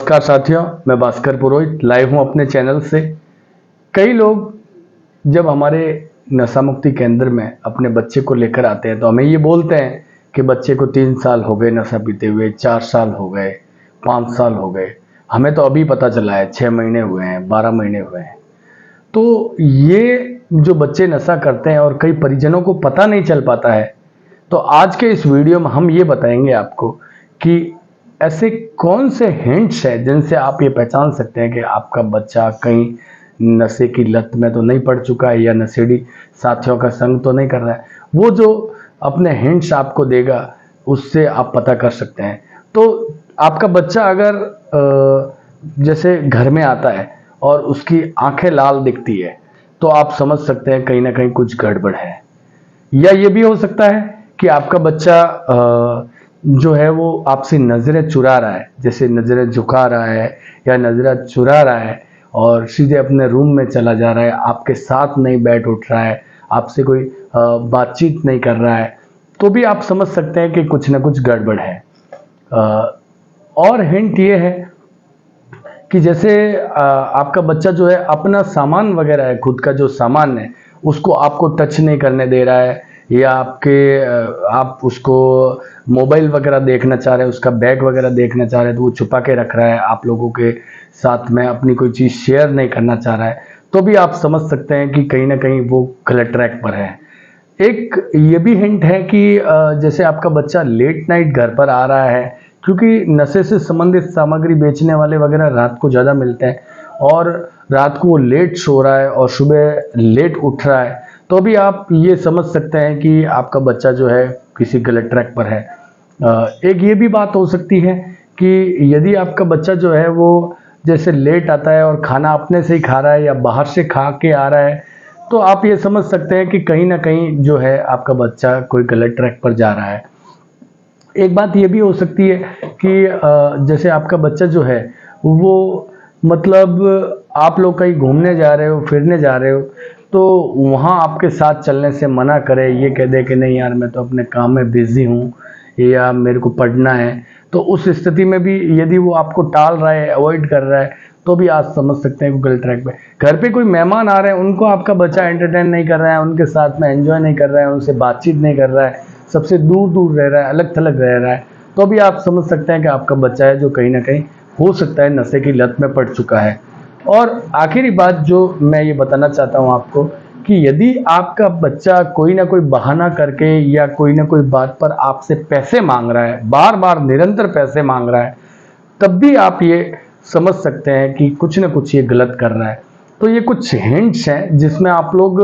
नमस्कार साथियों, मैं भास्कर पुरोहित लाइव हूं अपने चैनल से। कई लोग जब हमारे नशा मुक्ति केंद्र में अपने बच्चे को लेकर आते हैं तो हमें ये बोलते हैं कि बच्चे को 3 साल हो गए नशा पीते हुए, 4 साल हो गए, 5 साल हो गए, हमें तो अभी पता चला है, 6 महीने हुए हैं, 12 महीने हुए हैं। तो ये जो बच्चे नशा करते हैं और कई परिजनों को पता नहीं चल पाता है, तो आज के इस वीडियो में हम ये बताएंगे आपको कि ऐसे कौन से हिंट्स हैं जिनसे आप ये पहचान सकते हैं कि आपका बच्चा कहीं नशे की लत में तो नहीं पड़ चुका है या नशेड़ी साथियों का संग तो नहीं कर रहा है। वो जो अपने हिंट्स आपको देगा उससे आप पता कर सकते हैं। तो आपका बच्चा अगर जैसे घर में आता है और उसकी आंखें लाल दिखती है तो आप समझ सकते हैं कहीं ना कहीं कुछ गड़बड़ है। या ये भी हो सकता है कि आपका बच्चा जो है वो आपसे नज़रें चुरा रहा है, जैसे नज़रें झुका रहा है या नज़रें चुरा रहा है और सीधे अपने रूम में चला जा रहा है, आपके साथ नहीं बैठ उठ रहा है, आपसे कोई बातचीत नहीं कर रहा है, तो भी आप समझ सकते हैं कि कुछ ना कुछ गड़बड़ है। और हिंट ये है कि जैसे आपका बच्चा जो है अपना सामान वगैरह है, खुद का जो सामान है उसको आपको टच नहीं करने दे रहा है, या आप उसको मोबाइल वगैरह देखना चाह रहे हैं, उसका बैग वगैरह देखना चाह रहे हैं तो वो छुपा के रख रहा है, आप लोगों के साथ में अपनी कोई चीज़ शेयर नहीं करना चाह रहा है, तो भी आप समझ सकते हैं कि कहीं ना कहीं वो गलत ट्रैक पर है। एक ये भी हिंट है कि जैसे आपका बच्चा लेट नाइट घर पर आ रहा है, क्योंकि नशे से संबंधित सामग्री बेचने वाले वगैरह रात को ज़्यादा मिलते हैं और रात को वो लेट सो रहा है और सुबह लेट उठ रहा है, तो भी आप ये समझ सकते हैं कि आपका बच्चा जो है किसी गलत ट्रैक पर है। एक ये भी बात हो सकती है कि यदि आपका बच्चा जो है वो जैसे लेट आता है और खाना अपने से ही खा रहा है या बाहर से खा के आ रहा है, तो आप ये समझ सकते हैं कि कहीं ना कहीं जो है आपका बच्चा कोई गलत ट्रैक पर जा रहा है। एक बात ये भी हो सकती है कि जैसे आपका बच्चा जो है वो मतलब आप लोग कहीं घूमने जा रहे हो, फिरने जा रहे हो, तो वहाँ आपके साथ चलने से मना करे, ये कह दे कि नहीं यार मैं तो अपने काम में बिजी हूँ या मेरे को पढ़ना है, तो उस स्थिति में भी यदि वो आपको टाल रहा है, अवॉइड कर रहा है, तो भी आप समझ सकते हैं कि गलत ट्रैक पे। घर पे कोई मेहमान आ रहे हैं, उनको आपका बच्चा एंटरटेन नहीं कर रहा है, उनके साथ में एंजॉय नहीं कर रहा है, उनसे बातचीत नहीं कर रहा है, सबसे दूर दूर रह रहा है, अलग थलग रह रहा है, तो भी आप समझ सकते हैं कि आपका बच्चा है जो कहीं ना कहीं हो सकता है नशे की लत में पड़ चुका है। और आखिरी बात जो मैं ये बताना चाहता हूँ आपको कि यदि आपका बच्चा कोई ना कोई बहाना करके या कोई ना कोई बात पर आपसे पैसे मांग रहा है, बार बार निरंतर पैसे मांग रहा है, तब भी आप ये समझ सकते हैं कि कुछ ना कुछ ये गलत कर रहा है। तो ये कुछ हिंट्स हैं जिसमें आप लोग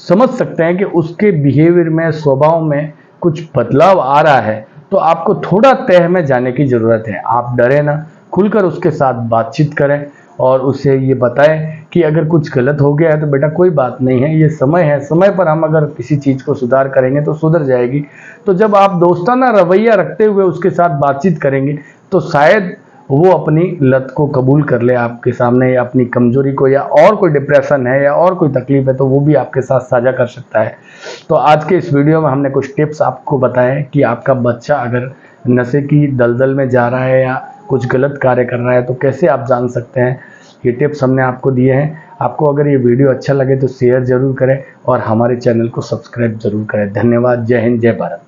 समझ सकते हैं कि उसके बिहेवियर में, स्वभाव में कुछ बदलाव आ रहा है, तो आपको थोड़ा तह में जाने की ज़रूरत है। आप डरे ना, खुलकर उसके साथ बातचीत करें और उसे ये बताएं कि अगर कुछ गलत हो गया है तो बेटा कोई बात नहीं है, ये समय है, समय पर हम अगर किसी चीज़ को सुधार करेंगे तो सुधर जाएगी। तो जब आप दोस्ताना रवैया रखते हुए उसके साथ बातचीत करेंगे तो शायद वो अपनी लत को कबूल कर ले आपके सामने, या अपनी कमजोरी को, या और कोई डिप्रेशन है या और कोई तकलीफ है तो वो भी आपके साथ साझा कर सकता है। तो आज के इस वीडियो में हमने कुछ टिप्स आपको बताए कि आपका बच्चा अगर नशे की दलदल में जा रहा है या कुछ गलत कार्य कर रहा है तो कैसे आप जान सकते हैं। ये टिप्स हमने आपको दिए हैं। आपको अगर ये वीडियो अच्छा लगे तो शेयर ज़रूर करें और हमारे चैनल को सब्सक्राइब ज़रूर करें। धन्यवाद। जय हिंद, जय भारत।